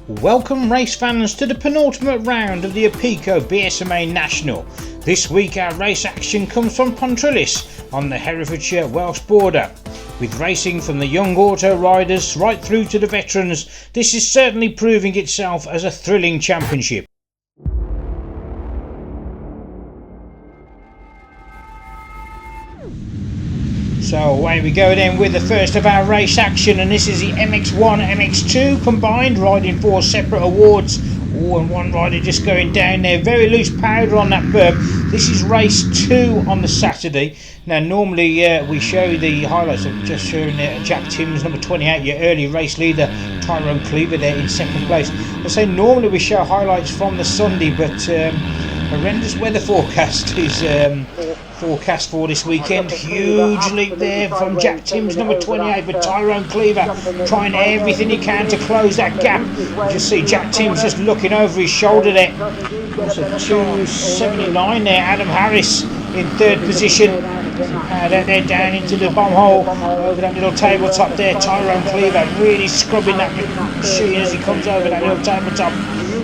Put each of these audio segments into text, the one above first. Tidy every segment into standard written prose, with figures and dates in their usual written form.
Welcome race fans to the penultimate round of the Apico BSMA National. This week our race action comes from Pontrilas on the Herefordshire-Welsh border. With racing from the young auto riders right through to the veterans, this is certainly proving itself as a thrilling championship. So away we go then with the first of our race action, and this is the MX1 MX2 combined, riding four separate awards. Oh, and one rider just going down there, very loose powder on that berm. This is race 2 on the Saturday. Now normally we show the highlights. I've just shown Jack Timms, number 28, your early race leader, Tyrone Cleaver there in second place. I say normally we show highlights from the Sunday, but horrendous weather forecast is forecast for this weekend. Huge leap there from Jack Timms, number 28, but Tyrone Cleaver trying everything he can to close that gap. You just see Jack Timms just looking over his shoulder there. Also 279 there, Adam Harris in third position. They're down into the bomb hole over that little tabletop there. Tyrone Cleaver really scrubbing that machine as he comes over that little tabletop.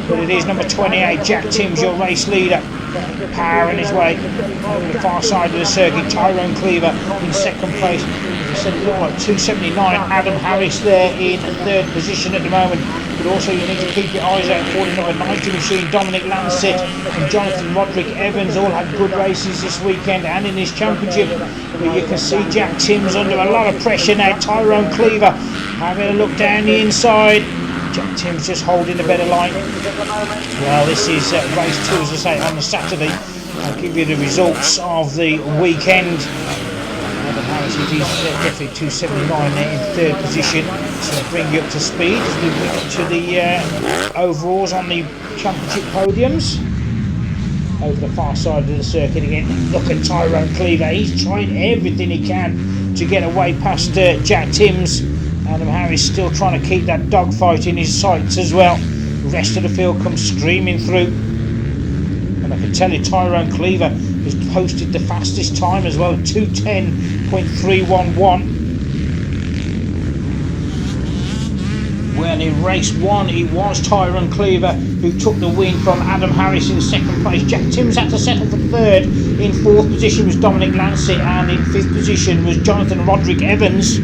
But it is number 28, Jack Timms, your race leader, powering his way over the far side of the circuit. Tyrone Cleaver in second place. As I said, it looked like 279. Adam Harris there in third position at the moment. But also you need to keep your eyes out for the number 90 machine, Dominic Lancet and Jonathan Roderick Evans. All had good races this weekend and in this championship. But you can see Jack Timms under a lot of pressure now. Tyrone Cleaver having a look down the inside. Jack Timms just holding a better line. Well, this is race 2, as I say, on the Saturday. I'll give you the results of the weekend. Adam Harris, it is definitely 279 there in third position. So I'll bring you up to speed as we move to the overalls on the championship podiums. Over the far side of the circuit again. Look at Tyrone Cleaver. He's trying everything he can to get away past Jack Timms. Adam Harris still trying to keep that dogfight in his sights as well. The rest of the field comes streaming through. And I can tell you Tyrone Cleaver has posted the fastest time as well, 2:10.311. Well, in race 1 it was Tyrone Cleaver who took the win from Adam Harris in second place. Jack Timms had to settle for third. In fourth position was Dominic Lancet, and in fifth position was Jonathan Roderick Evans.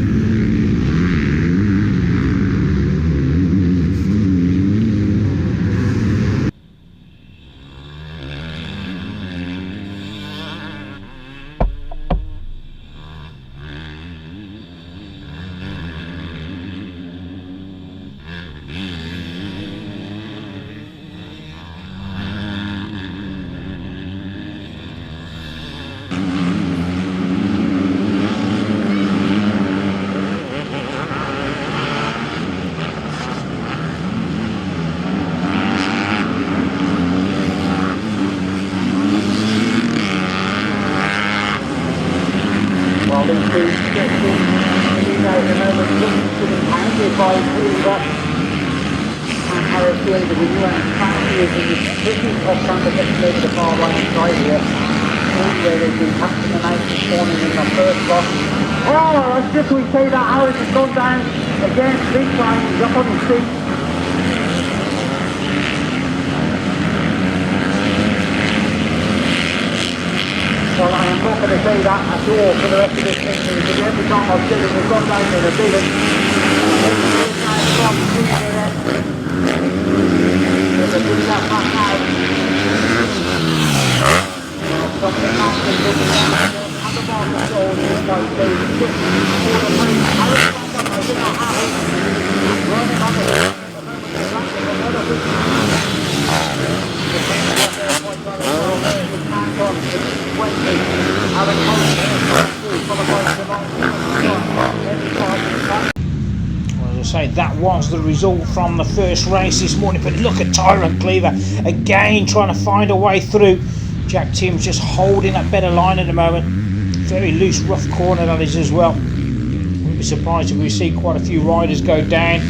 By Cleaver and Harris doing the winner, and Fancy is in this pretty tough trying to get over the far right side here. Where they've been passing them out this morning in the first block. Oh, as just we say that Harris has gone down again, big time, he's up on his feet. Well, I am not going to say that at all for the rest of this thing, because every time I've said it, we've gone down there a bit. Say that was the result from the first race this morning, but look at Tyrone Cleaver again trying to find a way through. Jack Timms just holding that better line at the moment. Very loose, rough corner that is as well. Wouldn't be surprised if we see quite a few riders go down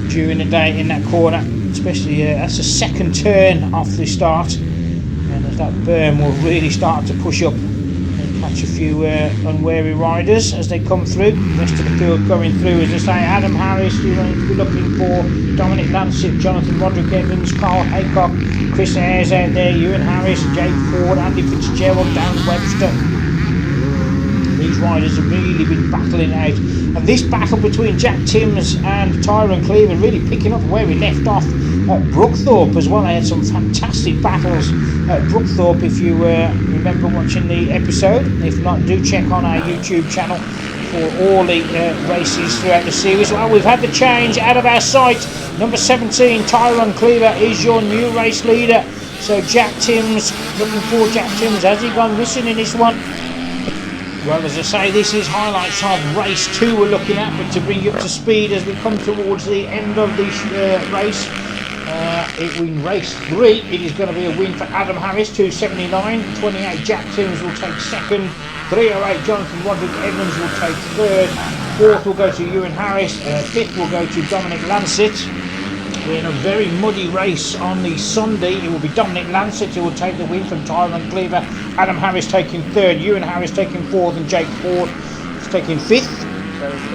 during the day in that corner, especially that's a second turn off the start, and as that berm will really start to push up. You Catch a few unwary riders as they come through. The rest of the field going through, as I say, Adam Harris, you're going to be looking for Dominic Lancet, Jonathan Roderick Evans, Carl Haycock, Chris Ayres out there, Ewan Harris, Jake Ford, Andy Fitzgerald, Darren Webster. These riders have really been battling out, and this battle between Jack Timms and Tyrone Cleaver really picking up where we left off at Brookthorpe as well. I had some fantastic battles at Brookthorpe, if you remember watching the episode. If not, do check on our YouTube channel for all the races throughout the series. Well, we've had the change out of our sight. Number 17, Tyrone Cleaver, is your new race leader. So Jack Timms, looking for Jack Timms. Has he gone missing in this one? Well, as I say, this is highlights of race 2 we're looking at, but to bring you up to speed as we come towards the end of this race, in race 3, it is going to be a win for Adam Harris, 279. 28, Jack Timms will take second. 308, Jonathan Roderick Evans will take third. Fourth will go to Ewan Harris. Fifth will go to Dominic Lancet. We're in a very muddy race on the Sunday. It will be Dominic Lancet who will take the win from Tyrone Cleaver. Adam Harris taking third, Ewan Harris taking fourth, and Jake Ford is taking fifth.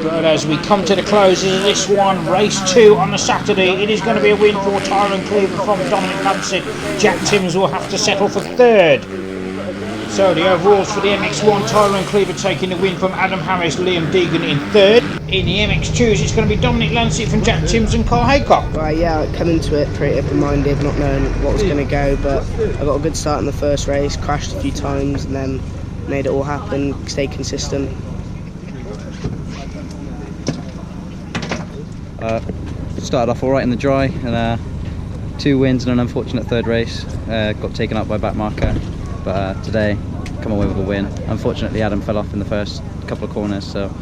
But as we come to the closes of this one, race 2 on the Saturday, it is going to be a win for Tyrone Cleaver from Dominic Lancet. Jack Timms will have to settle for third. So the overalls for the MX1, Tyrone Cleaver taking the win from Adam Harris, Liam Deegan in third. In the MX2s, it's going to be Dominic Lancet from Jack Timms and Carl Haycock. Right, yeah, I come into it pretty open-minded, not knowing what was going to go, but I got a good start in the first race, crashed a few times, and then made it all happen, stayed consistent. Started off alright in the dry, and 2 wins and an unfortunate third race. Got taken up by back marker, but today come away with a win. Unfortunately, Adam fell off in the first couple of corners, so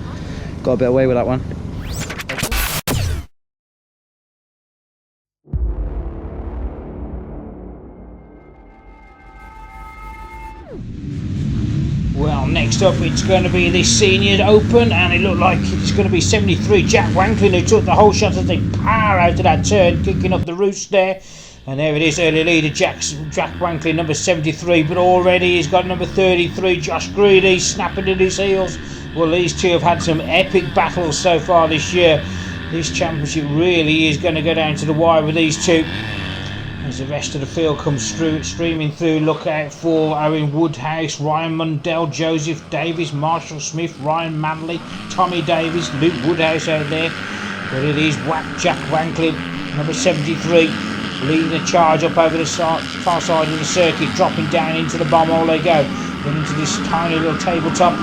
got a bit away with that one. Well, next up it's going to be the Seniors Open, and it looked like it's going to be 73 Jack Wanklin who took the whole shot as they power out of that turn, kicking up the roost there. And there it is, early leader Jack Wanklin, number 73, but already he's got number 33, Josh Greedy, snapping at his heels. Well, these two have had some epic battles so far this year. This championship really is going to go down to the wire with these two. As the rest of the field comes streaming through, look out for Owen Woodhouse, Ryan Mundell, Joseph Davis, Marshall Smith, Ryan Manley, Tommy Davis, Luke Woodhouse out there. But it is Jack Wanklin, number 73, leading the charge up over the far side of the circuit, dropping down into the bomb hole they go. Then into this tiny little tabletop.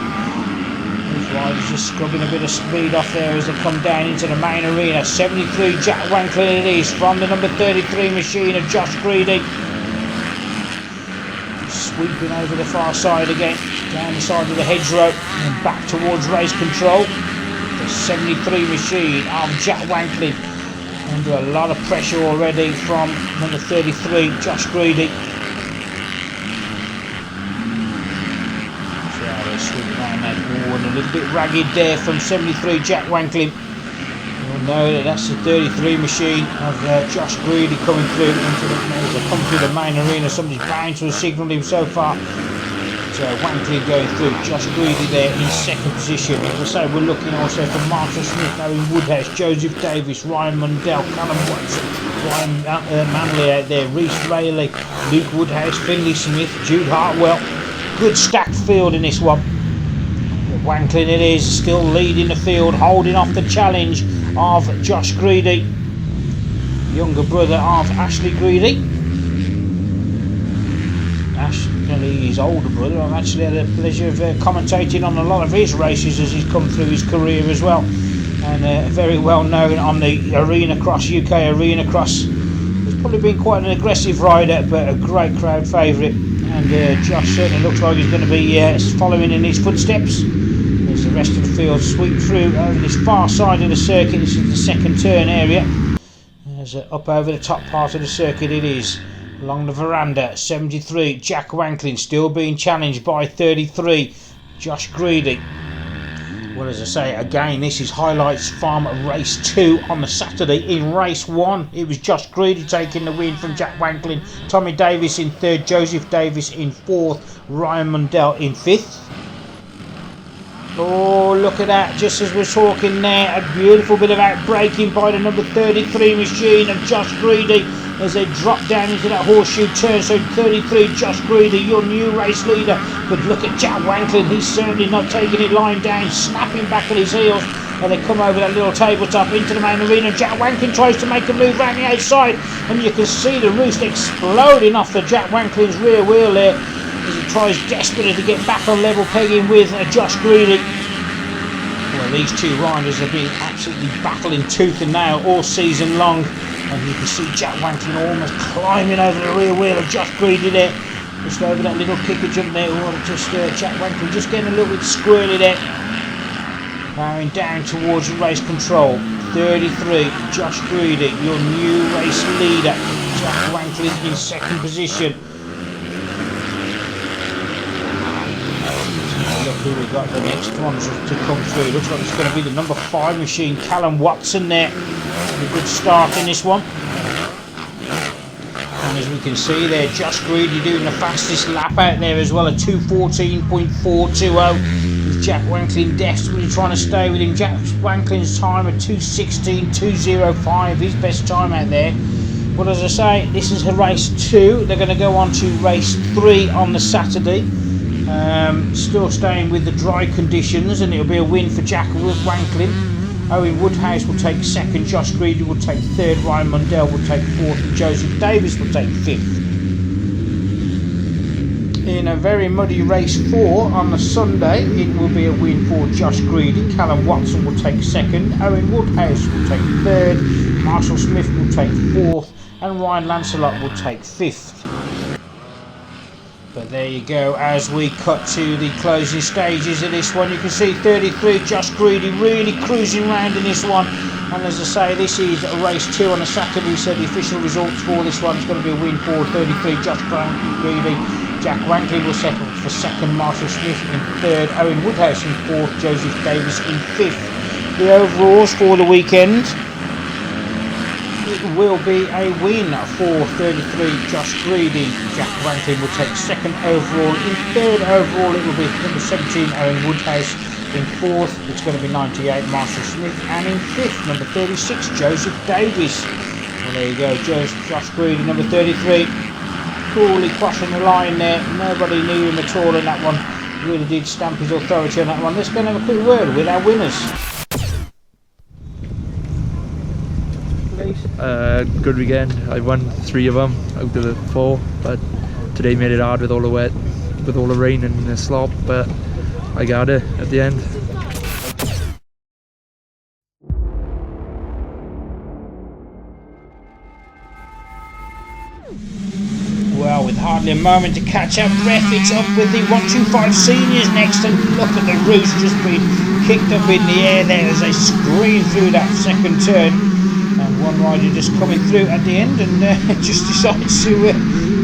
These riders just scrubbing a bit of speed off there as they come down into the main arena. 73 Jack Wanklin it is from the number 33 machine of Josh Greedy. Sweeping over the far side again, down the side of the hedgerow and back towards race control. The 73 machine of Jack Wanklin, under a lot of pressure already from number 33 Josh Greedy. Sweeping around that wall, and a little bit ragged there from 73 Jack Wanklin. You'll know that that's the 33 machine of Josh Greedy coming through into the, as they come through the main arena. Somebody's bound to have signalled him so far. So Wanklin going through, Josh Greedy there in second position. As I say, we're looking also for Marshall Smith, Owen Woodhouse, Joseph Davis, Ryan Mundell, Callum Watson, Ryan Manley out there, Reece Rayleigh, Luke Woodhouse, Finley Smith, Jude Hartwell. Good stacked field in this one. Wanklin it is, still leading the field, holding off the challenge of Josh Greedy, younger brother of Ashley Greedy. Ashley, his older brother. I've actually had the pleasure of commentating on a lot of his races as he's come through his career as well, and very well known on the Arena Cross, UK Arena Cross. He's probably been quite an aggressive rider, but a great crowd favourite. And Josh certainly looks like he's going to be following in his footsteps as the rest of the field sweep through over this far side of the circuit. This is the second turn area. As up over the top part of the circuit it is, along the veranda. 73 Jack Wanklin still being challenged by 33 Josh Greedy. Well, as I say, again, this is highlights from race 2 on the Saturday. In race 1, it was Josh Greedy taking the win from Jack Wanklin. Tommy Davis in third, Joseph Davis in fourth, Ryan Mundell in fifth. Oh, look at that, just as we're talking there, a beautiful bit of outbraking by the number 33 machine of Josh Greedy as they drop down into that horseshoe turn. So 33, Josh Greedy, your new race leader. But look at Jack Wanklin, he's certainly not taking it lying down, snapping back at his heels. And they come over that little tabletop into the main arena. Jack Wanklin tries to make a move around the outside, and you can see the roost exploding off the Jack Wanklin's rear wheel there, as he tries desperately to get back on level pegging with Josh Greedy. Well, these two riders have been absolutely battling tooth and nail all season long, and you can see Jack Wanklin almost climbing over the rear wheel of Josh Greedy there, just over that little kicker jump there. Oh, just Jack Wanklin just getting a little bit squirrely there, powering down towards race control. 33, Josh Greedy, your new race leader. Jack Wanklin in second position. Look who we got the next one to come through. Looks like it's going to be the number 5 machine, Callum Watson there. A good start in this one. And as we can see there, Josh Greedy doing the fastest lap out there as well, a 2:14.420. With Jack Wanklin desperately trying to stay with him. Jack Wanklin's time at 2:16.205, his best time out there. Well, as I say, this is race 2. They're going to go on to race 3 on the Saturday. Still staying with the dry conditions, and it'll be a win for Jack Wanklin. Owen Woodhouse will take second, Josh Greedy will take third, Ryan Mundell will take fourth, and Joseph Davis will take fifth. In a very muddy race 4 on the Sunday, it will be a win for Josh Greedy. Callum Watson will take second, Owen Woodhouse will take third, Marshall Smith will take fourth, and Ryan Lancelot will take fifth. But there you go, as we cut to the closing stages of this one, you can see 33, Josh Greedy, really cruising around in this one. And as I say, this is race 2 on a Saturday, so the official results for this one is going to be a win for 33, Josh Greedy. Jack Wanklin will settle for second, Marshall Smith in third, Owen Woodhouse in fourth, Joseph Davis in fifth. The overalls for the weekend, it will be a win for 33, Josh Greedy. Jack Wanklin will take second overall. In third overall, it will be number 17, Owen Woodhouse. In fourth, it's going to be 98, Marshall Smith. And in fifth, number 36, Joseph Davis. Well, there you go, Josh Greedy, number 33. Coolly crossing the line there. Nobody knew him at all in that one. Really did stamp his authority on that one. Let's go and have a quick word with our winners. Good weekend. I won 3 of them out of the 4, but today made it hard with all the wet, with all the rain and the slop, but I got it at the end. Well, with hardly a moment to catch our breath, it's up with the 125 seniors next, and look at the roost just being kicked up in the air there as they scream through that second turn. And one rider just coming through at the end and just decides to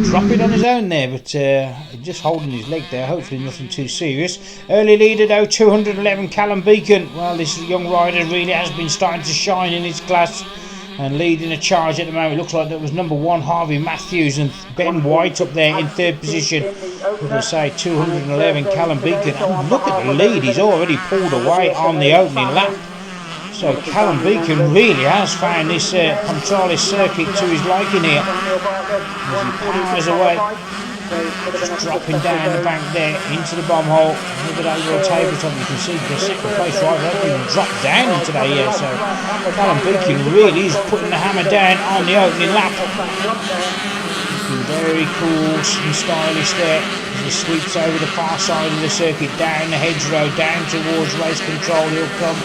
drop it on his own there, but just holding his leg there, hopefully nothing too serious. Early leader though, 211, Callum Beacon. Well, this young rider really has been starting to shine in his class and leading a charge at the moment. Looks like that was number 1, Harvey Matthews, and Ben White up there in third position. As I say, 211, Callum Beacon. And look at the lead, he's already pulled away on the opening lap. So Callum Beacon really has found this Pontrilas circuit to his liking here. As he powers away, just dropping down the bank there into the bomb hole. Look at that little tabletop, you can see the second place rider hasn't even dropped down into that yet. So Callum Beacon really is putting the hammer down on the opening lap. Looking very cool and stylish there as he sweeps over the far side of the circuit, down the hedgerow, down towards race control. He'll come.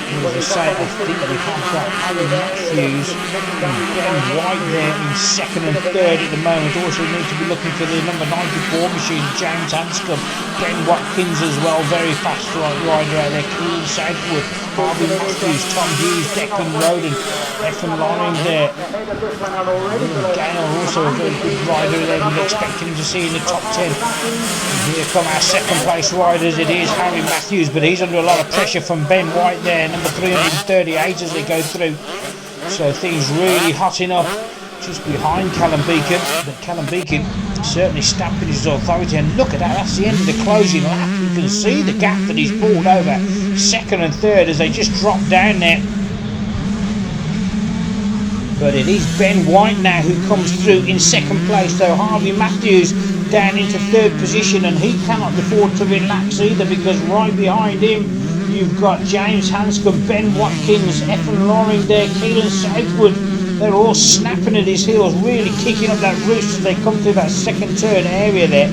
As I say, I think we have got Alan Matthews and Ben White there in second and third at the moment. Also need to be looking for the number 94 machine, James Hanscom. Ben Watkins as well, very fast rider out there, cool southward. Harvey Matthews, Tom Hughes, Declan Roden, Efan Loring there. Gale also a very good rider there, we're expecting to see in the top 10. And here come our second place riders, it is Harry Matthews, but he's under a lot of pressure from Ben White there, number 338 as they go through. So things really hotting up just behind Callum Beacon, but Callum Beacon certainly stamping his authority, and look at that, that's the end of the closing lap. You can see the gap that he's pulled over second and third as they just drop down there. But it is Ben White now who comes through in second place, though Harvey Matthews down into third position, and he cannot afford to relax either, because right behind him you've got James Hanscom, Ben Watkins, Ethan Loring there, Keelan Southwood. They're all snapping at his heels, really kicking up that roost as they come through that second turn area there.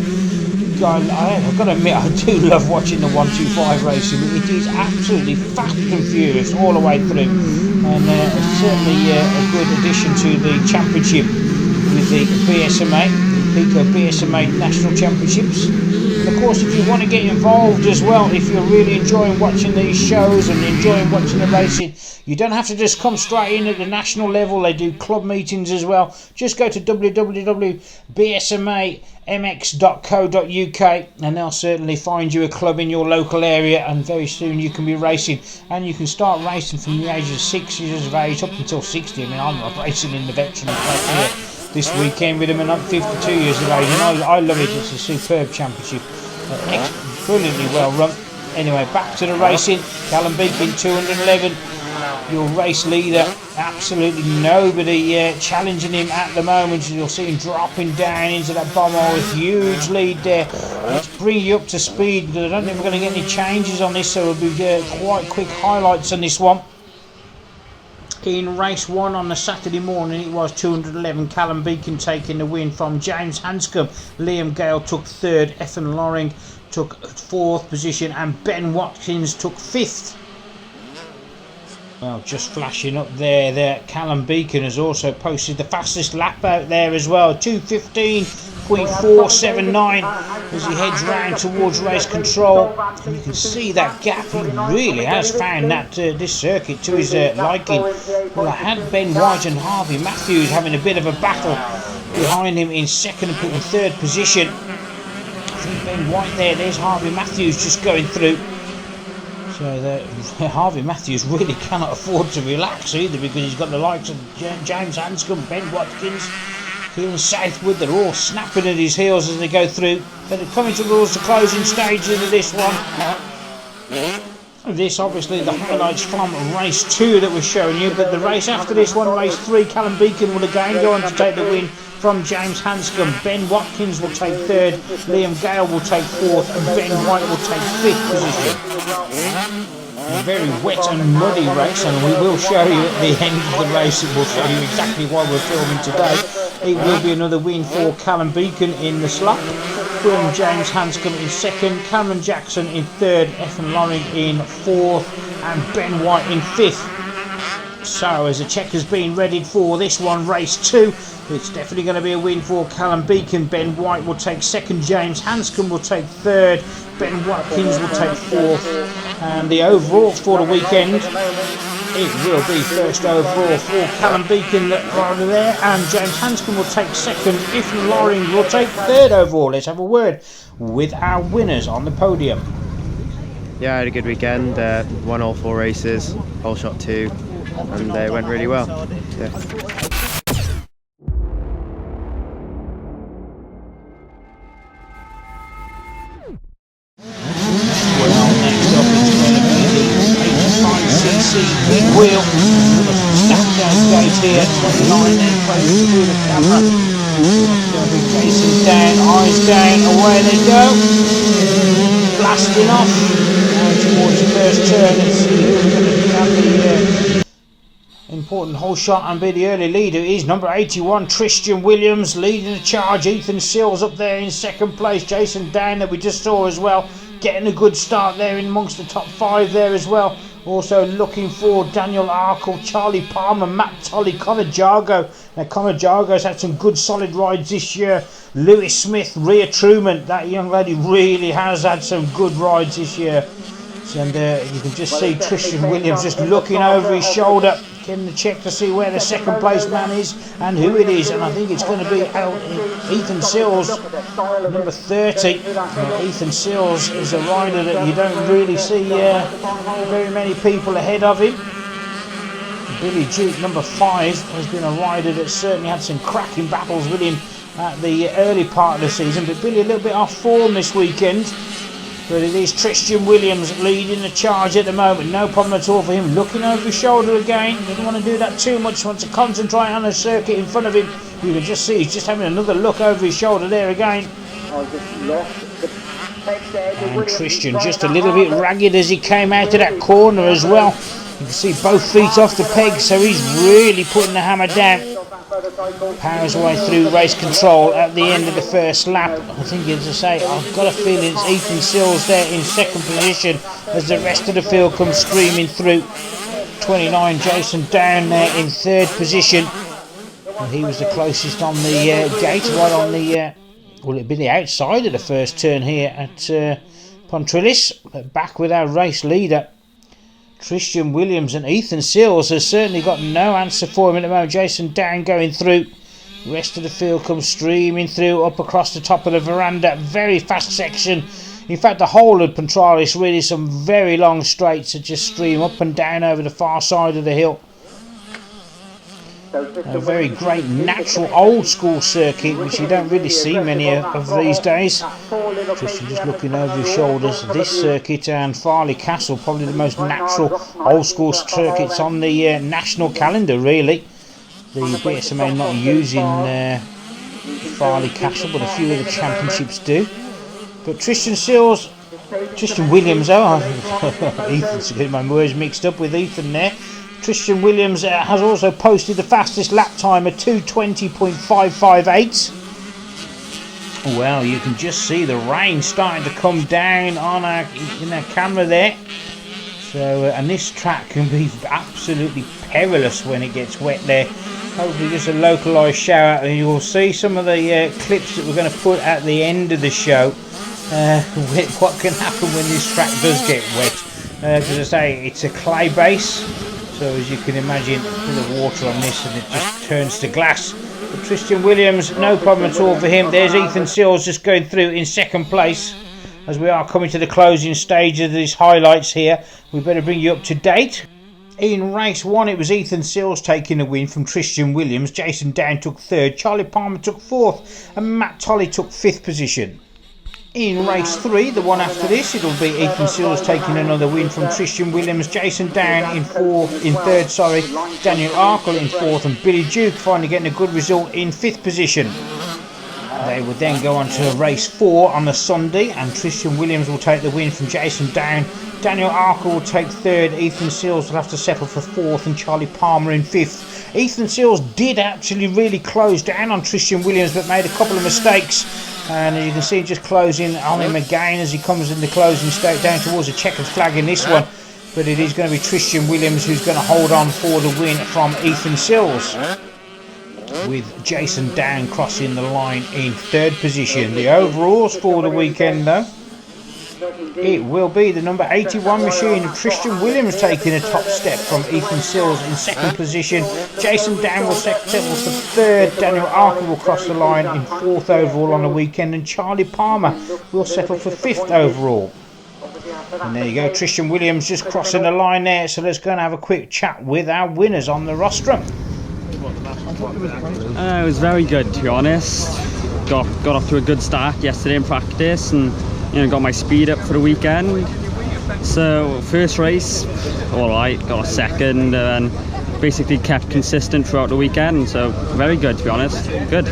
I've got to admit, I do love watching the 125 racing. It is absolutely fast and furious all the way through, and it's certainly a good addition to the championship with the BSMA, the Apico BSMA National Championships. And of course, if you want to get involved as well, if you're really enjoying watching these shows and enjoying watching the racing, you don't have to just come straight in at the national level. They do club meetings as well. Just go to www.bsmamx.co.uk and they'll certainly find you a club in your local area, and very soon you can be racing, and you can start racing from the age of 6 years of age up until 60. I mean, I'm racing in the veteran class here this weekend with them, and I'm 52 years of age, and I love it. It's a superb championship, brilliantly well run. Anyway, back to the racing. Callum Beacon 211, your race leader. Absolutely nobody challenging him at the moment. You'll see him dropping down into that bomb hole with huge lead there. Let's bring you up to speed, because I don't think we're going to get any changes on this, so it'll be quite quick highlights on this one. In race 1 on the Saturday morning, it was 211. Callum Beacon taking the win from James Hanscom. Liam Gale took 3rd. Ethan Loring took 4th position, and Ben Watkins took 5th. Well, just flashing up there, Callum Beacon has also posted the fastest lap out there as well, 2:15.479 as he heads round towards race control. And you can see that gap. He really has found that this circuit to his liking. Well, I had Ben White and Harvey Matthews having a bit of a battle behind him in 2nd and 3rd position. I think Ben White there's Harvey Matthews just going through. So Harvey Matthews really cannot afford to relax either, because he's got the likes of James Hanscom, Ben Watkins, Keelan Southwood. They're all snapping at his heels as they go through. But they're coming towards the closing stages of this one. This obviously the highlights from race 2 that we're showing you, but the race after this one, race 3, Callum Beacon will again go on to take the win from James Hanscom. Ben Watkins will take 3rd, Liam Gale will take 4th, and Ben White will take 5th position. A very wet and muddy race, and we will show you at the end of the race, and we'll show you exactly why we're filming today. It will be another win for Callum Beacon in the slot, from James Hanscom in 2nd, Cameron Jackson in 3rd, Ethan Loring in 4th, and Ben White in 5th. So as the check has been readied for this one, race 2, it's definitely going to be a win for Callum Beacon. Ben White will take 2nd, James Hanscom will take 3rd, Ben Watkins will take 4th, and the overall for the weekend, it will be 1st overall for Callum Beacon right there, and James Hanscom will take 2nd, Ethan Loring will take 3rd overall. Let's have a word with our winners on the podium. Yeah, I had a good weekend, won all 4 races, whole shot 2, and they went really well. Yeah. Big wheel, snap down gate here, 29 then close through the camera. They'll be facing down, eyes down, away they go. Blasting off towards the first turn. Let's see who's going to have the important whole shot and be the early leader. Is number 81 Tristan Williams leading the charge. Ethan Sills up there in 2nd place. Jason Down that we just saw as well, getting a good start there in amongst the top 5 there as well. Also looking for Daniel Arkle, Charlie Palmer, Matt Tolley, Connor Jargo. Now Connor Jargo's had some good solid rides this year. Lewis Smith, Rhea Truman, that young lady really has had some good rides this year. And you can just see Tristan Williams just looking over his shoulder, getting the check to see where the 2nd place man is and who it is. And I think it's going to be Ethan Sills, number 30. Ethan Sills is a rider that you don't really see very many people ahead of him. Billy Duke, number 5, has been a rider that certainly had some cracking battles with him at the early part of the season, but Billy a little bit off form this weekend. But it is Tristan Williams leading the charge at the moment. No problem at all for him. Looking over his shoulder again. Doesn't want to do that too much. Wants to concentrate on the circuit in front of him. You can just see he's just having another look over his shoulder there again. And Tristan just a little bit ragged as he came out of that corner as well. You can see both feet off the peg, so he's really putting the hammer down. Powers way through race control at the end of the first lap. I think, as I say, I've got a feeling it's Ethan Sills there in second position as the rest of the field comes screaming through. 29, Jason Down there in third position. Well, he was the closest on the gate, right on the, will it be the outside of the first turn here at Pontrilas. But back with our race leader. Tristan Williams and Ethan Sills has certainly got no answer for him at the moment. Jason Down going through. The rest of the field comes streaming through up across the top of the veranda. Very fast section. In fact, the whole of Pontrilas, really some very long straights that just stream up and down over the far side of the hill. A very great natural old school circuit which you don't really see many of these days. Tristan just looking over his shoulders. This circuit and Farley Castle, probably the most natural old school circuits on the national calendar really. The BSMA not using Farley Castle, but a few of the championships do. But Tristan Williams, Ethan's getting my words mixed up with Ethan there. Tristan Williams has also posted the fastest lap time at 2:20.558. Well, you can just see the rain starting to come down on in our camera there. So, and this track can be absolutely perilous when it gets wet there. Hopefully just a localised shower, and you will see some of the clips that we're going to put at the end of the show. What can happen when this track does get wet. As I say, it's a clay base. So as you can imagine, a bit of water on this and it just turns to glass. But Tristan Williams, no problem at all for him. There's Ethan Sills just going through in second place. As we are coming to the closing stage of these highlights here, we better bring you up to date. In race 1, it was Ethan Sills taking the win from Tristan Williams. Jason Down took 3rd, Charlie Palmer took 4th, and Matt Tolley took 5th position. In race 3, the one after this, it'll be Ethan Sills taking another win from Tristan Williams, Jason Down in 3rd, Daniel Arkle in 4th, and Billy Duke finally getting a good result in 5th position. They would then go on to race 4 on the Sunday, and Tristan Williams will take the win from Jason Down. Daniel Arkle will take 3rd, Ethan Sills will have to settle for 4th, and Charlie Palmer in 5th. Ethan Sills did actually really close down on Tristan Williams, but made a couple of mistakes. And as you can see, just closing on him again as he comes in the closing state down towards a checkered flag in this one. But it is going to be Tristan Williams who's going to hold on for the win from Ethan Sills, with Jason Down crossing the line in 3rd position. The overalls for the weekend though, it will be the number 81 machine of Tristan Williams taking a top step from Ethan Sills in 2nd position. Jason Down will settle for 3rd, Daniel Arkle will cross the line in 4th overall on the weekend, and Charlie Palmer will settle for 5th overall. And there you go, Tristan Williams just crossing the line there. So let's go and have a quick chat with our winners on the rostrum. It was very good, to be honest. Got off to a good start yesterday in practice, and got my speed up for the weekend. So first race, all right, got a 2nd, and basically kept consistent throughout the weekend. So very good, to be honest. Good.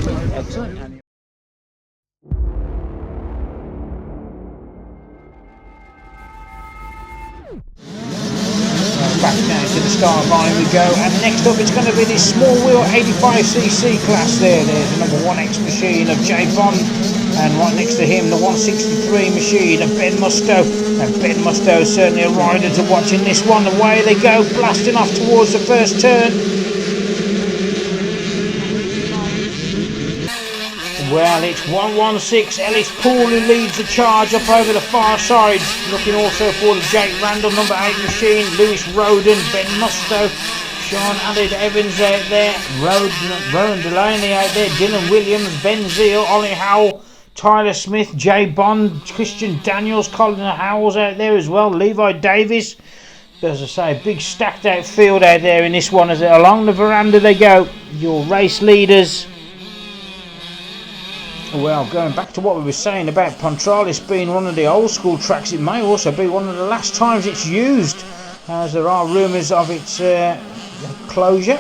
Back down to the start line we go, and next up it's going to be this small wheel 85cc class there. There's the number 1X machine of Jay Bond, and right next to him the 163 machine of Ben Musto. And Ben Musto is certainly a rider to watch in this one. Away they go, blasting off towards the first turn. Well, it's 116 Ellis Poole who leads the charge up over the far side. Looking also for the Jake Randall number 8 machine, Lewis Roden, Ben Musto, Sean Alid Evans out there, Rowan Delaney out there, Dylan Williams, Ben Zeal, Ollie Howell, Tyler Smith, Jay Bond, Christian Daniels, Colin Howells out there as well, Levi Davis, As I say, big stacked out field out there in this one. As along the veranda they go, your race leaders. Well, going back to what we were saying about Pontrilas being one of the old school tracks, it may also be one of the last times it's used, as there are rumours of its closure.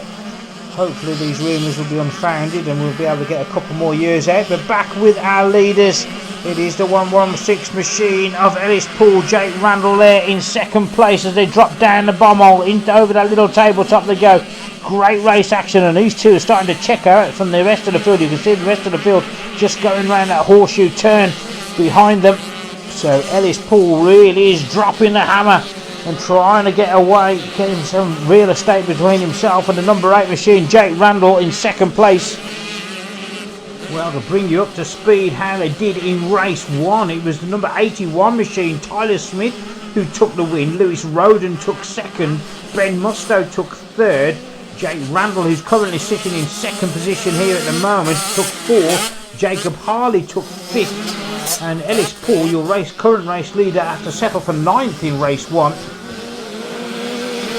Hopefully these rumours will be unfounded and we'll be able to get a couple more years out. But back with our leaders, it is the 116 machine of Ellis Poole. Jake Randall there in second place as they drop down the bomb hole over that little tabletop they go. Great race action, and these two are starting to check out from the rest of the field. You can see the rest of the field just going around that horseshoe turn behind them. So Ellis Poole really is dropping the hammer and trying to get away, getting some real estate between himself and the number 8 machine, Jake Randall, in second place. Well, to bring you up to speed how they did in race 1, it was the number 81 machine, Tyler Smith, who took the win. Lewis Roden took second. Ben Musto took third. Jake Randall, who's currently sitting in second position here at the moment, took fourth. Jacob Harley took fifth. And Ellis Poole, your current race leader, has to settle for ninth in race 1.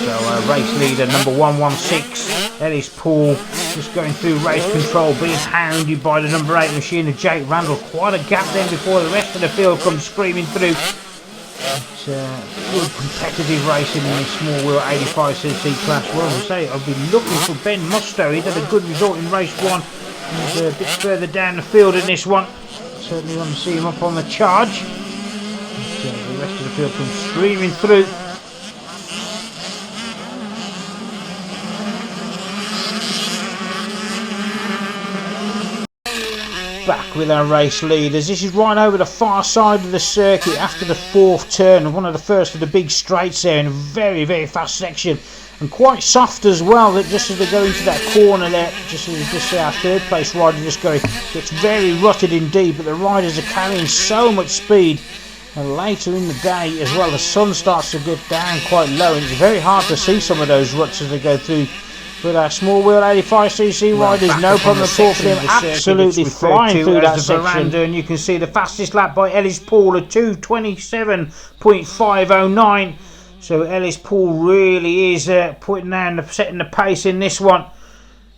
So race leader number 116, Ellis Poole, just going through race control, being hounded by the number 8 machine of Jake Randall. Quite a gap then before the rest of the field comes screaming through. It's good competitive racing in this small wheel 85cc class. Well, as I say, I'll be looking for Ben Musto. He did a good result in race 1. He's a bit further down the field in this one. Certainly want to see him up on the charge. The rest of the field comes streaming through. Back with our race leaders. This is right over the far side of the circuit after the 4th turn, one of the first of the big straights there, in a very, very fast section, and quite soft as well. That just as they go into that corner there, just as you just see our 3rd place rider just going, gets very rutted indeed, but the riders are carrying so much speed. And later in the day as well, the sun starts to get down quite low, and it's very hard to see some of those ruts as they go through. But our small wheel 85cc riders, no problem at all for them, absolutely flying through that section. And you can see the fastest lap by Ellis Poole at 2:27.509. So Ellis Poole really is setting the pace in this one.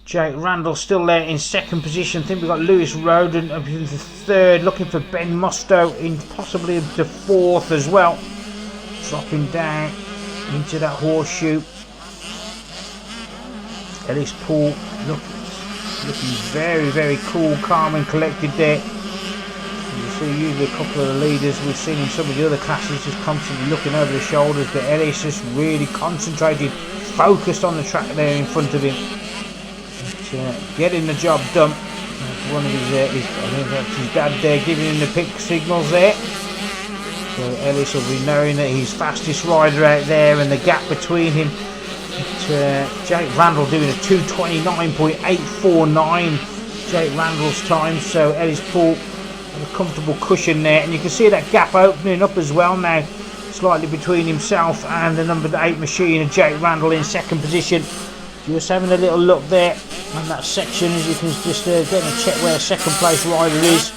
Jake Randall still there in second position. I think we've got Lewis Roden up into third, looking for Ben Musto in possibly into 4th as well. Dropping down into that horseshoe. Ellis Poole looking very, very cool, calm and collected there. You see usually a couple of the leaders we've seen in some of the other classes just constantly looking over the shoulders, but Ellis just really concentrated, focused on the track there in front of him. Getting the job done. One of his I think that's his dad there giving him the pick signals there. So Ellis will be knowing that he's fastest rider out there, and the gap between him. Jake Randall doing a 2:29.849 Jake Randall's time, so Ellis Poole a comfortable cushion there, and you can see that gap opening up as well now, slightly between himself and the number 8 machine of Jake Randall in second position. Just having a little look there on that section, as you can just get a check where second place rider is,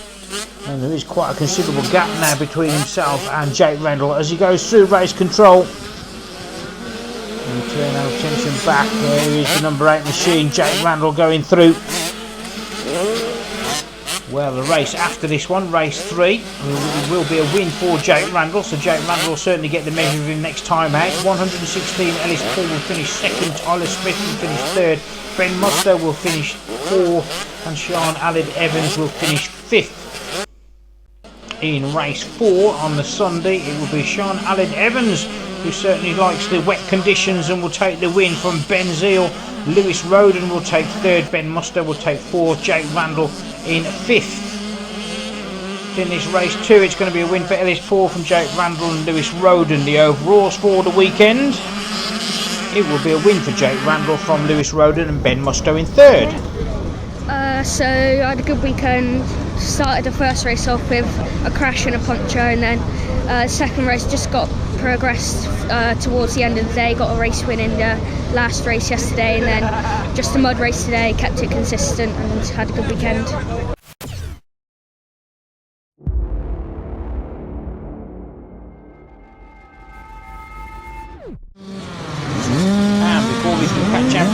and there is quite a considerable gap now between himself and Jake Randall as he goes through race control. And turn our attention back. There is the number 8 machine, Jake Randall, going through. Well, the race after this one, race 3, it will be a win for Jake Randall, so Jake Randall will certainly get the measure of him next time out. 116, Ellis Poole will finish second, Tyler Smith will finish third, Ben Musto will finish 4th, and Sean Aled Evans will finish 5th. In race 4 on the Sunday, it will be Sean Aled Evans who certainly likes the wet conditions and will take the win from Ben Zeal. Lewis Roden will take 3rd, Ben Musto will take 4th, Jake Randall in 5th. In this race 2, it's going to be a win for Ellis Poole from Jake Randall and Lewis Roden. The overalls for the weekend, it will be a win for Jake Randall from Lewis Roden and Ben Musto in 3rd. So I had a good weekend. Started the first race off with a crash and a puncture, and then second race just got progressed towards the end of the day, got a race win in the last race yesterday, and then just a mud race today, kept it consistent and had a good weekend.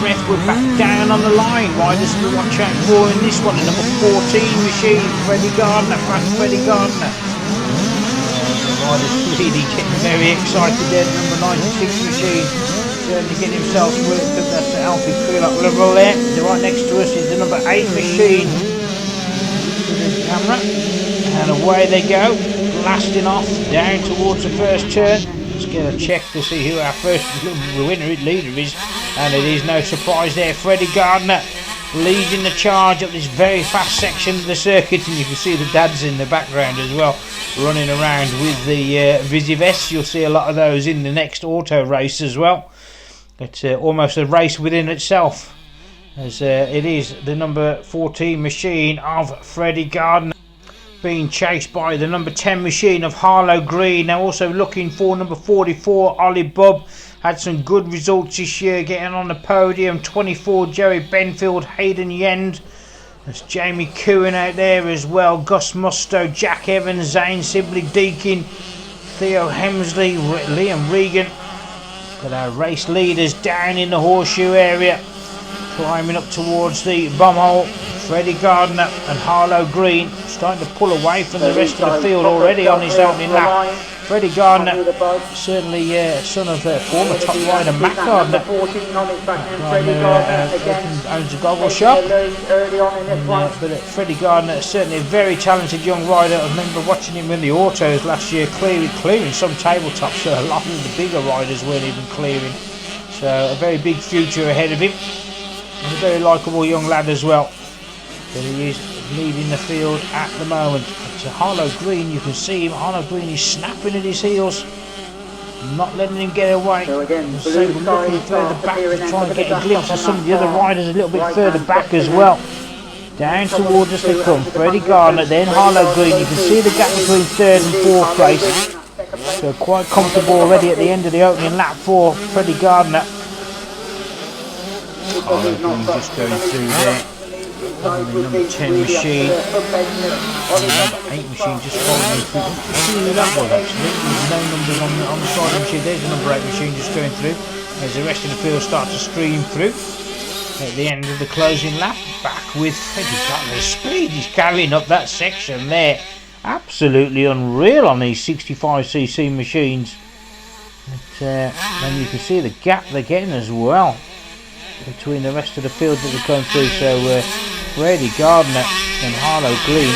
breath. We're back down on the line. Riders will watch out for in this one. The number 14 machine, Freddie Gardner, fast Freddie Gardner. The riders really getting very excited there. The number 96 machine, certainly getting himself worked up. That's the Apico level there. Right next to us is the number 8 machine. Camera, and away they go, blasting off down towards the first turn. Let's get a check to see who our first leader is, and it is no surprise there, Freddie Gardner leading the charge up this very fast section of the circuit, and you can see the dads in the background as well running around with the Visi vests. You'll see a lot of those in the next auto race as well. It's almost a race within itself, as it is the number 14 machine of Freddie Gardner being chased by the number 10 machine of Harlow Green. Now also looking for number 44 Ollie Bubb. Had some good results this year, getting on the podium. 24 Jerry Benfield, Hayden Yend. There's Jamie Coohan out there as well. Gus Musto, Jack Evans, Zane Sibley Deakin, Theo Hemsley, Liam Regan. Got our race leaders down in the horseshoe area, climbing up towards the bomb hole. Freddie Gardner and Harlow Green starting to pull away from the rest of the field already on his opening lap. Freddie Gardner, certainly son of former top rider Matt Gardner. Owns a goggle shop. But Freddie Gardner is certainly a very talented young rider. I remember watching him in the autos last year, clearing some tabletops. So a lot of the bigger riders weren't even clearing. So a very big future ahead of him. And a very likeable young lad as well. But he is leading the field at the moment. It's Harlow Green, you can see him. Harlow Green is snapping at his heels, not letting him get away. So we're looking further back to try and get a glimpse of some of the other riders a little bit further back as well. Down towards us they come. Freddie Gardner, then Harlow Green. You can see the gap between third and fourth place. So quite comfortable already at the end of the opening lap for Freddie Gardner. Harlow Green just going through there. And the number 10 machine, and the number 8 machine just following through. I see who that was actually. There's no numbers on the side of the machine. There's the number 8 machine just going through. As the rest of the field starts to stream through. At the end of the closing lap, back with Freddie Gardner's speed. He's carrying up that section there. Absolutely unreal on these 65cc machines. But, and you can see the gap they're getting as well between the rest of the field that they're going through. So Freddie Gardner and Harlow Green,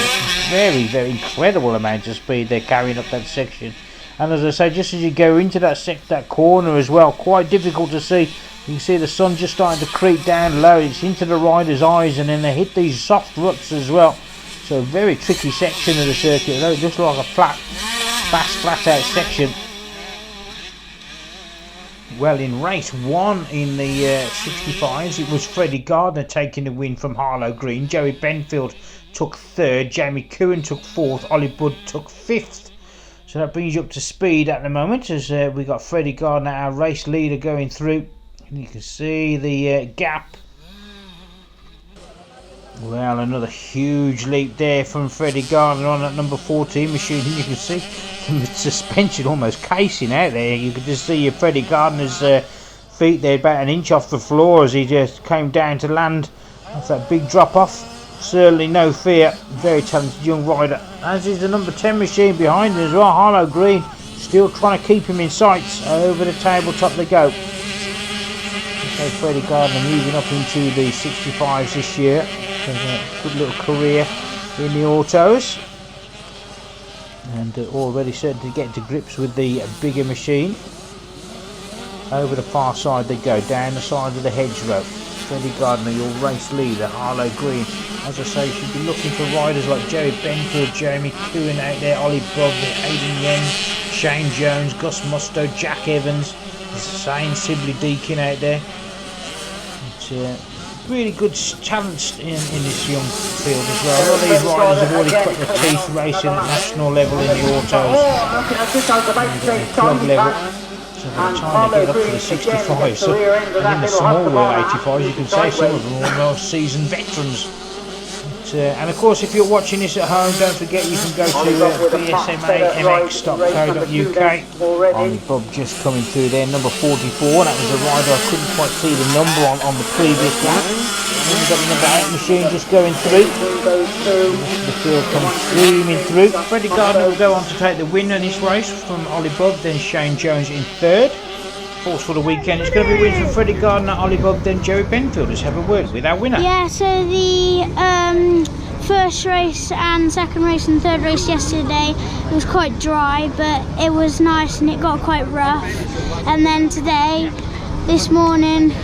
very, very incredible amount of speed they're carrying up that section. And as I say, just as you go into that corner as well, quite difficult to see. You can see the sun just starting to creep down low. It's into the rider's eyes, and then they hit these soft ruts as well. So a very tricky section of the circuit, though it looks like a fast, flat out section. Well, in race 1 in the 65s, it was Freddie Gardner taking the win from Harlow Green. Jerry Benfield took 3rd, Jamie Coohan took 4th, Ollie Budd took 5th. So that brings you up to speed at the moment, as we got Freddie Gardner, our race leader, going through. And you can see the gap. Well, another huge leap there from Freddie Gardner on that number 14 machine. And you can see the suspension almost casing out there. You could just see Freddie Gardner's feet there about an inch off the floor as he just came down to land. That's that big drop off. Certainly no fear. Very talented young rider. As is the number 10 machine behind him as well. Harlow Green still trying to keep him in sight. Over the tabletop they go. So Freddie Gardner moving up into the 65s this year. A good little career in the autos, and already starting to get to grips with the bigger machine. Over the far side they go, down the side of the hedgerow. Freddie Gardner, your race leader. Harlow Green, as I say, should be looking for riders like Jerry Benfield, Jamie Coohan out there, Ollie Bubb, Aidan Yen, Shane Jones, Gus Musto, Jack Evans, Zane Sibley Deakin out there. It's really good talents in this young field as well. A lot of these riders have already cut their teeth racing at national level in the autos and club level. So by the time they get up to the 65, so, and in the small wheel 85s, you can say some of them are almost seasoned veterans. And of course, if you're watching this at home, don't forget you can go to bsmamx.co.uk. Ollie Bob just coming through there, number 44. That was a rider I couldn't quite see the number on the previous lap. And then we've got the number 8 machine just going through. The field comes streaming through. Freddie Gardner will go on to take the win in this race from Ollie Bob, then Shane Jones in third. Force for the weekend. It's going to be wins from Freddie Gardner, Ollie Bob, then Joey Penfield. Let's have a word with our winner. Yeah, so the first race and second race and third race yesterday, it was quite dry, but it was nice and it got quite rough. And then today, this morning,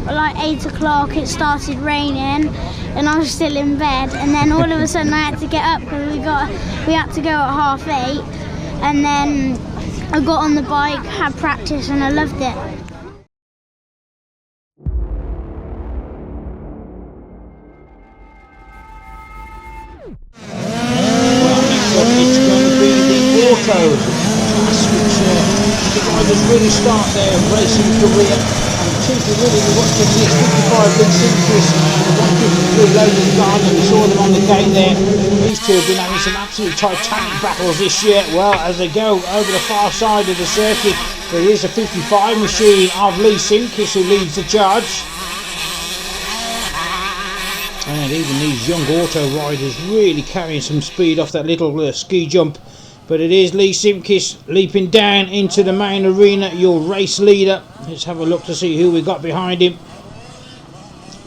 like 8 o'clock, it started raining and I was still in bed. And then all of a sudden I had to get up because we had to go at 8:30. And then I got on the bike, had practice, and I loved it. It's going to be the auto class, which the riders really start their racing career. And two to really be watching this 55 Lee Simkis and 153 Logan Gardner. We saw them on the gate there. These two have been having some absolute titanic battles this year. Well, as they go over the far side of the circuit, there is a 55 machine of Lee Simkis who leads the charge. And even these young auto riders really carrying some speed off that little ski jump. But it is Lee Simkis leaping down into the main arena, your race leader. Let's have a look to see who we got behind him.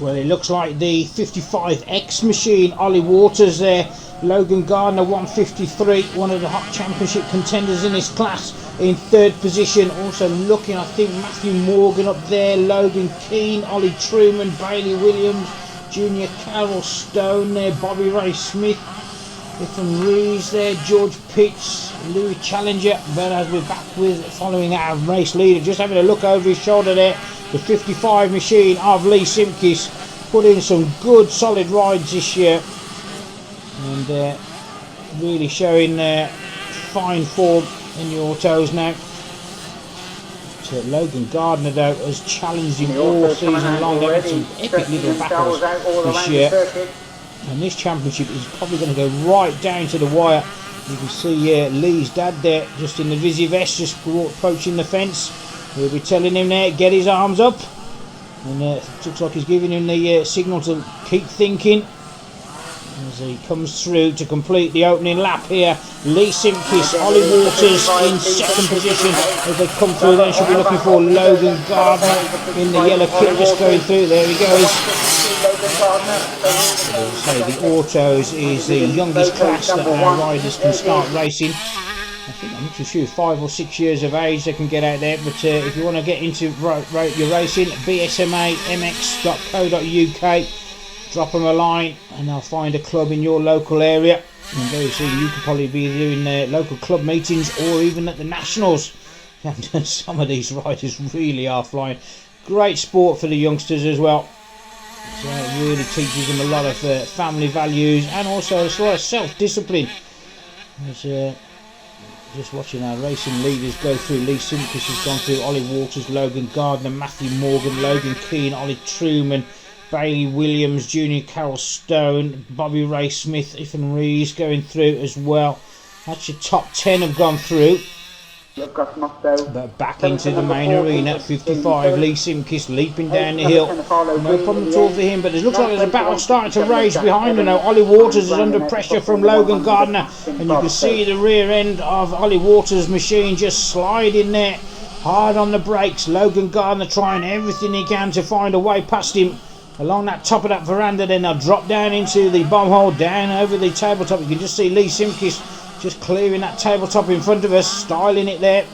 Well, it looks like the 55X machine, Ollie Waters there. Logan Gardner, 153, one of the hot championship contenders in this class, in third position. Also looking, I think, Matthew Morgan up there, Logan Keane, Ollie Truman, Bailey Williams, Junior Carol Stone there, Bobby Ray Smith, Ethan Rees there, George Pitts, Louis Challenger. But as we're back with following our race leader, just having a look over his shoulder there, the 55 machine of Lee Simkis put in some good solid rides this year and really showing fine form in the autos now. Logan Gardner though has challenged him all season long. They've had some epic little battles this year, and this championship is probably going to go right down to the wire. You can see Lee's dad there just in the Visi vest, just approaching the fence. We'll be telling him there, get his arms up, and it looks like he's giving him the signal to keep thinking as he comes through to complete the opening lap here. Lee Simkis, Ollie Waters in second position as they come through. Then she'll be looking for Logan Gardner in the yellow kit, just going through. There he goes. So the autos is the youngest class that our riders can start racing. I think, I'm not too sure, 5 or 6 years of age they can get out there. But if you want to get into your racing, bsmamx.co.uk. Drop them a line and they'll find a club in your local area. And very soon you could probably be doing local club meetings or even at the nationals. And some of these riders really are flying. Great sport for the youngsters as well. So it really teaches them a lot of family values and also a lot of self-discipline. Just watching our racing leaders go through. Lee Simkis has gone through, Ollie Waters, Logan Gardner, Matthew Morgan, Logan Keane, Ollie Truman, Bailey Williams, Junior Carol Stone, Bobby Ray Smith, Ethan Rees going through as well. That's your top 10 have gone through. But back into the main arena at 55, Lee Simkis leaping down the hill. No problem at all for him, but it looks like there's a battle starting to rage behind him now. Ollie Waters is under pressure from Logan Gardner, and you can see the rear end of Ollie Waters' machine just sliding there, hard on the brakes. Logan Gardner trying everything he can to find a way past him along that top of that veranda. Then they'll drop down into the bomb hole, down over the tabletop. You can just see Lee Simkis just clearing that tabletop in front of us, styling it there.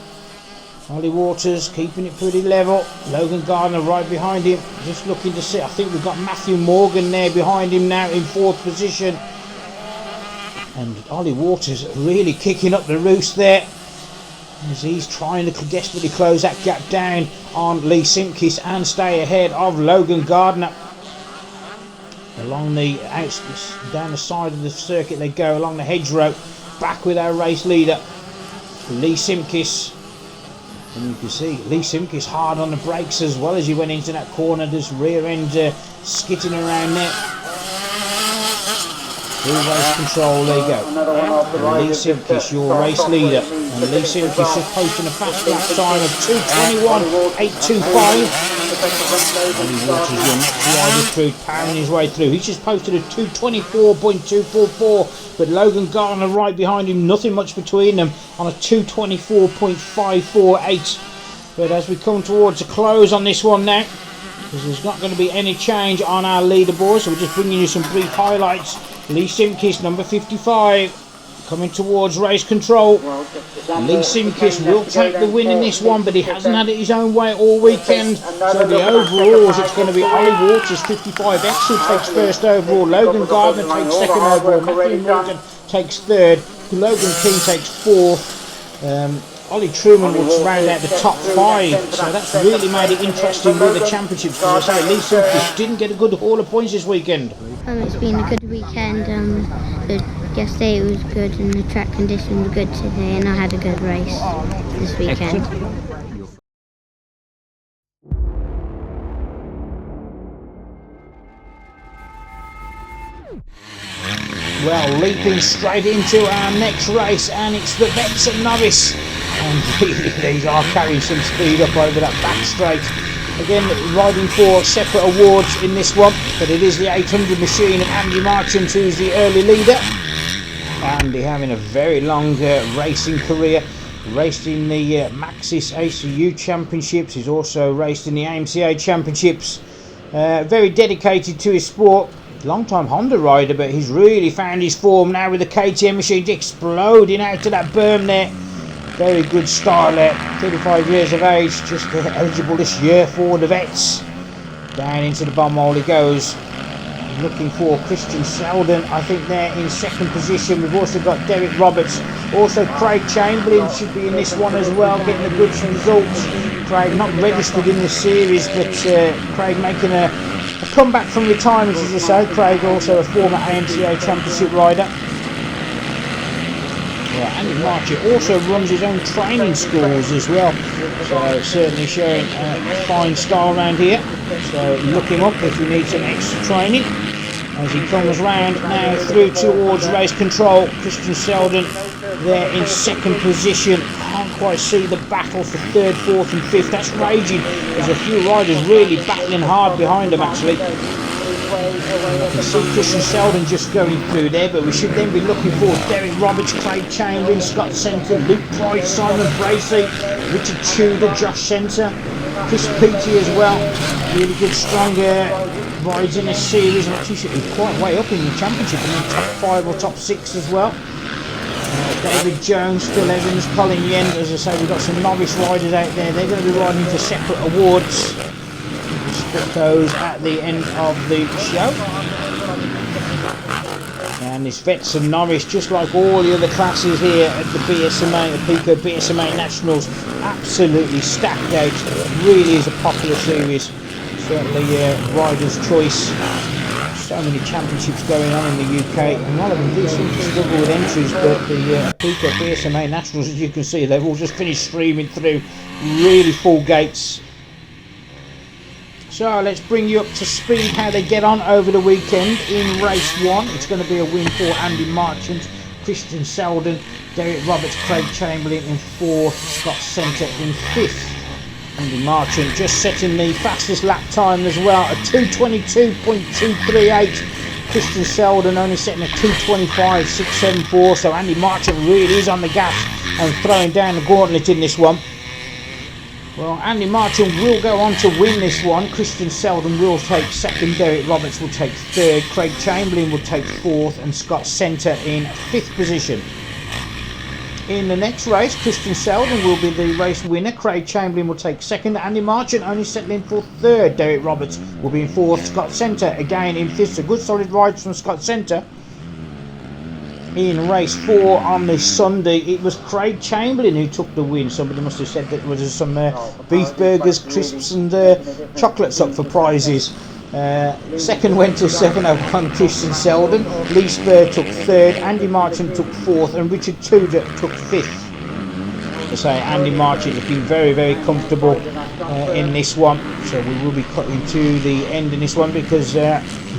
Ollie Waters keeping it pretty level. Logan Gardner right behind him, just looking to see. I think we've got Matthew Morgan there behind him now in fourth position. And Ollie Waters really kicking up the roost there as he's trying to desperately close that gap down on Lee Simkis and stay ahead of Logan Gardner. Along the down the side of the circuit they go, along the hedgerow. Back with our race leader, Lee Simkis. And you can see Lee Simkis hard on the brakes as well as he went into that corner. This rear end skitting around there. through race control, there you go. Lee Simkiss, your race leader. And Lee Simkiss is posting a fast lap time of 2:21.825. Ollie Waters, your next rider through, powering his way through. He's just posted a 2:24.244, but Logan Gardner right behind him, nothing much between them, on a 2:24.548. But as we come towards a close on this one now, because there's not going to be any change on our leaderboard, so we're just bringing you some brief highlights. Lee Simkiss, number 55, coming towards race control. Lee Simkiss will take the win in this one, but he hasn't had it his own way all weekend. So the overalls, it's going to be Ollie Waters, 55X, who takes first overall. Logan Gardner takes second overall. Matthew Morgan takes third. Logan King takes fourth. Ollie Truman will round out the top 5, so that's really made it interesting with the championships. Because I say, Lee Simkiss didn't get a good haul of points this weekend. It's been a good weekend. Yesterday it was good and the track conditions were good today, and I had a good race this weekend. Excellent. Well, leaping straight into our next race, and it's the Vets and Novice. And really, these are carrying some speed up over that back straight. Again, riding for separate awards in this one, but it is the 800 machine of Andy Marchant who's the early leader. Andy having a very long racing career. Raced in the Maxis ACU Championships. He's also raced in the AMCA Championships. Very dedicated to his sport. Long-time Honda rider, but he's really found his form now with the KTM machine exploding out to that berm there. Very good style there. 35 years of age, just eligible this year for the Vets. Down into the bum hole he goes. Looking for Christian Selden, I think they're in second position. We've also got Derek Roberts. Also Craig Chamberlain should be in this one as well, getting the good results. Craig not registered in the series, but Craig making a comeback from retirement, as I say. Craig also a former AMCA Championship rider. Well, Andy Marchant also runs his own training schools as well, so certainly showing a fine style around here. So look him up if you need some extra training. As he comes round now through towards race control, Christian Selden there in second position. Can't quite see the battle for third, fourth and fifth. That's raging. There's a few riders really battling hard behind him actually. I can see Christian Selden just going through there, but we should then be looking for Derek Roberts, Craig Chamberlain, Scott Centre, Luke Price, Simon Bracey, Richard Tudor, Josh Centre, Chris Peaty as well. Really good, strong rides in this series. And actually should be quite way up in the championship, in the top 5 or top 6 as well. David Jones, Phil Evans, Colin Yen. As I say, we've got some novice riders out there. They're going to be riding for separate awards. Split those at the end of the show. And this Vets and Norris, just like all the other classes here at the BSMA, Apico BSMA Nationals, absolutely stacked out. It really is a popular series. Certainly rider's choice. So many championships going on in the UK, and a lot of them do seem to struggle with entries, but the Apico BSMA Nationals, as you can see, they've all just finished streaming through. Really full gates. So let's bring you up to speed how they get on over the weekend. In race 1, it's going to be a win for Andy Marchant, Christian Selden, Derek Roberts, Craig Chamberlain in 4th, Scott Centre in 5th. Andy Marchant just setting the fastest lap time as well, a 2:22.238. Christian Selden only setting a 2:25.674. So Andy Marchant really is on the gas and throwing down the gauntlet in this one. Well, Andy Marchant will go on to win this one. Christian Selden will take second, Derek Roberts will take third, Craig Chamberlain will take 4th, and Scott Centre in 5th position. In the next race, Christian Selden will be the race winner. Craig Chamberlain will take second. Andy Marchant only settling for third. Derek Roberts will be in 4th. Scott Centre again in 5th. So good solid rides from Scott Centre. In race 4 on the Sunday, it was Craig Chamberlain who took the win. Somebody must have said that there was some beef burgers, crisps and chocolates up for prizes. Second went to 701 Christian Selden. Lee Spur took 3rd, Andy Marchant took 4th, and Richard Tudor took 5th. To say Andy Marchant has been very, very comfortable in this one, so we will be cutting to the end in this one because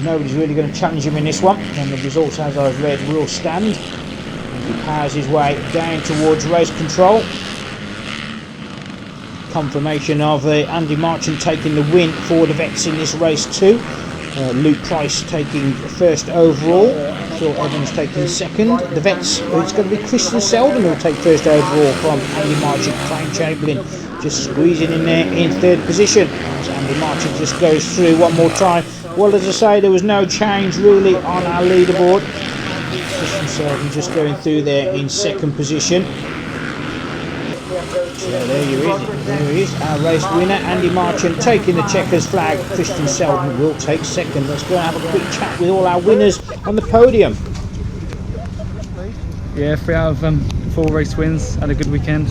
nobody's really going to challenge him in this one, and the results, as I've read, will stand. He powers his way down towards race control. Confirmation of Andy Marchant taking the win for the vets in this race too. Luke Price taking first overall, Phil Evans taking second. The vets, it's going to be Christian Selden who will take first overall from Andy Marchant. Craig Chamberlain just squeezing in there in third position. So Andy Marchant just goes through one more time. Well, as I say, there was no change really on our leaderboard. Christian Selden just going through there in second position. So there he is, our race winner, Andy Marchant taking the checkers flag. Christian Selden will take second. Let's go and have a quick chat with all our winners on the podium. Yeah, 3 out of 4 race wins, had a good weekend.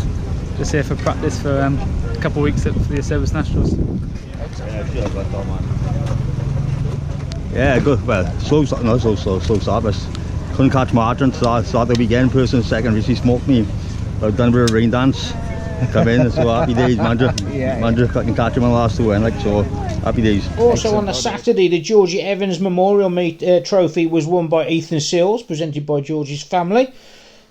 Just here for practice for a couple of weeks for the Service Nationals. Yeah, good. Well, slow start, no, slow start, but couldn't catch Marchant. Start the weekend, first and second, really smoked me. I've done a bit of rain dance. Come in, so happy days, manager. Manager can catch him on the last 2 like, so happy days. Also on the Saturday, the Georgie Evans Memorial Trophy was won by Ethan Sills, presented by Georgie's family.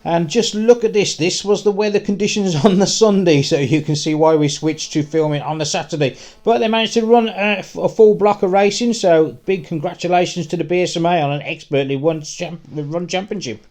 And just look at this. This was the weather conditions on the Sunday, so you can see why we switched to filming on the Saturday. But they managed to run a full block of racing, so big congratulations to the BSMA on an expertly run championship.